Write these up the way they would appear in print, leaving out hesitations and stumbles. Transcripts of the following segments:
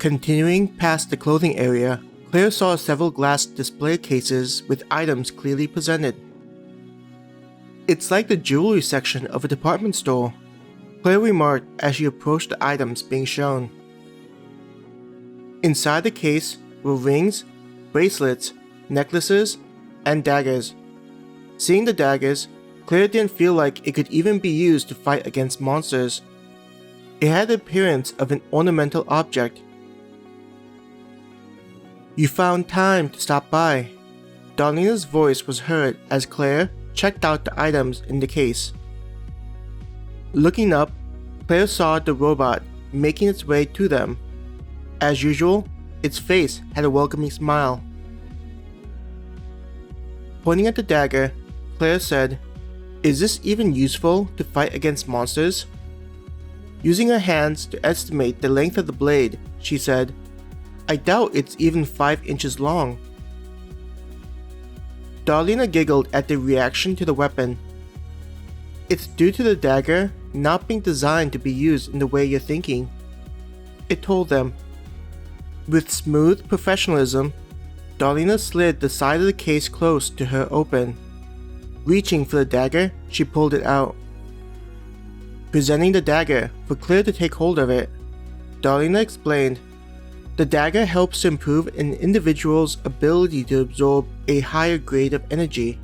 Continuing past the clothing area, Claire saw several glass display cases with items clearly presented. "It's like the jewelry section of a department store," Claire remarked as she approached the items being shown. Inside the case were rings, bracelets, necklaces, and daggers. Seeing the daggers, Claire didn't feel like it could even be used to fight against monsters. It had the appearance of an ornamental object. "You found time to stop by." Darlena's voice was heard as Claire checked out the items in the case. Looking up, Claire saw the robot making its way to them. As usual, its face had a welcoming smile. Pointing at the dagger, Claire said, "Is this even useful to fight against monsters?" Using her hands to estimate the length of the blade, she said, "I doubt it's even 5 inches long." Darlena giggled at the reaction to the weapon. "It's due to the dagger not being designed to be used in the way you're thinking," it told them. With smooth professionalism, Darlena slid the side of the case close to her open. Reaching for the dagger, she pulled it out. Presenting the dagger for Claire to take hold of it, Darlena explained, "The dagger helps to improve an individual's ability to absorb a higher grade of energy."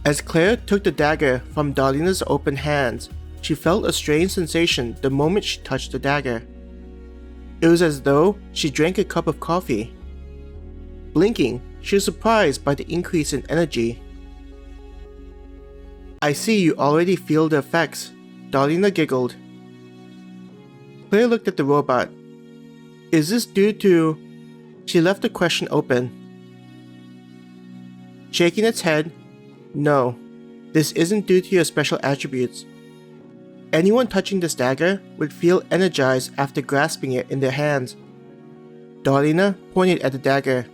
As Claire took the dagger from Darlena's open hands, she felt a strange sensation the moment she touched the dagger. It was as though she drank a cup of coffee. Blinking, she was surprised by the increase in energy. "I see you already feel the effects," Darlena giggled. Claire looked at the robot. "Is this due to..." She left the question open. Shaking its head, "No, this isn't due to your special attributes. Anyone touching this dagger would feel energized after grasping it in their hands." Darlena pointed at the dagger.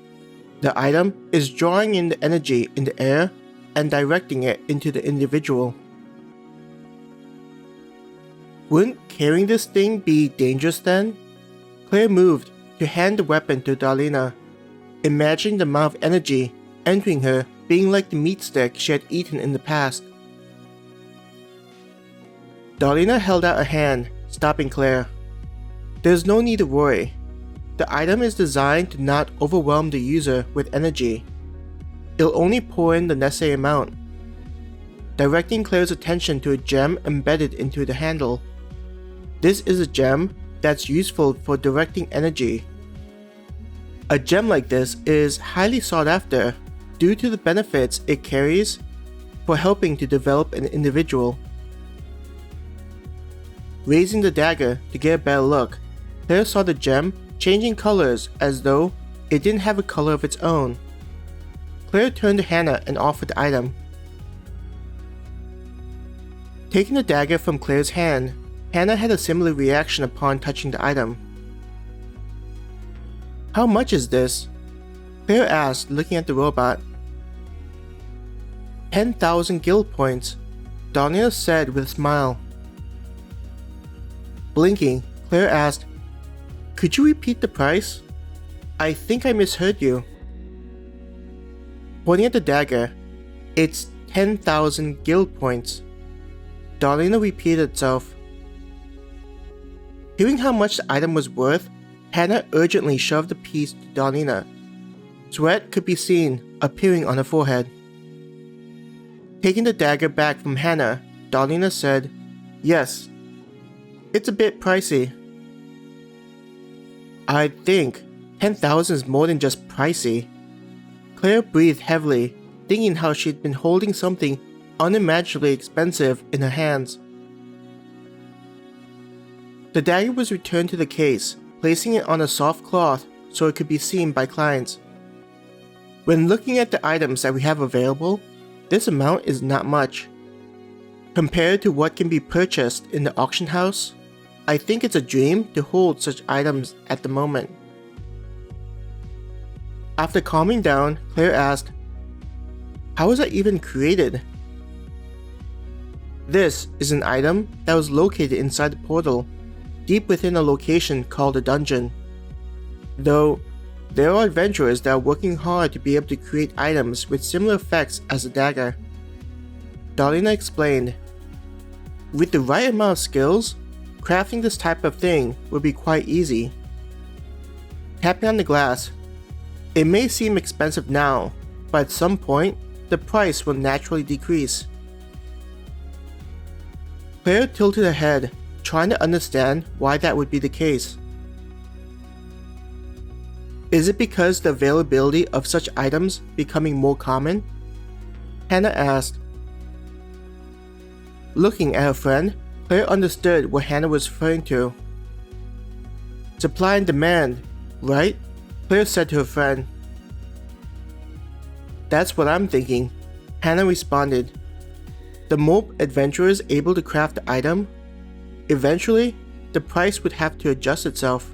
"The item is drawing in the energy in the air and directing it into the individual." "Wouldn't carrying this thing be dangerous then?" Claire moved to hand the weapon to Darlena, imagining the amount of energy entering her being like the meat stick she had eaten in the past. Darlena held out a hand, stopping Claire. "There's no need to worry. The item is designed to not overwhelm the user with energy. It'll only pour in the necessary amount." Directing Claire's attention to a gem embedded into the handle. "This is a gem that's useful for directing energy. A gem like this is highly sought after due to the benefits it carries for helping to develop an individual." Raising the dagger to get a better look, Claire saw the gem changing colors as though it didn't have a color of its own. Claire turned to Hannah and offered the item. Taking the dagger from Claire's hand, Hannah had a similar reaction upon touching the item. "How much is this?" Claire asked, looking at the robot. 10,000 guild points, Darlena said with a smile. Blinking, Claire asked, "Could you repeat the price? I think I misheard you." Pointing at the dagger, "It's 10,000 guild points." Darlena repeated itself. Hearing how much the item was worth, Hannah urgently shoved the piece to Darlena. Sweat could be seen appearing on her forehead. Taking the dagger back from Hannah, Darlena said, "Yes, it's a bit pricey." "I think 10,000 is more than just pricey." Claire breathed heavily, thinking how she'd been holding something unimaginably expensive in her hands. The dagger was returned to the case, placing it on a soft cloth so it could be seen by clients. When looking at the items that we have available, this amount is not much. Compared to what can be purchased in the auction house, I think it's a dream to hold such items at the moment. After calming down, Claire asked, "How was that even created?" "This is an item that was located inside the portal. deep within a location called a dungeon. Though, there are adventurers that are working hard to be able to create items with similar effects as the dagger. Darlena explained, "With the right amount of skills, crafting this type of thing would be quite easy." Tapping on the glass, "It may seem expensive now, but at some point, the price will naturally decrease." Claire tilted her head, trying to understand why that would be the case. Is it because the availability of such items becoming more common? Hannah asked. Looking at her friend, Claire understood what Hannah was referring to. Supply and demand, right? Claire said to her friend. That's what I'm thinking, Hannah responded. The more adventurers able to craft the item, eventually, the price would have to adjust itself.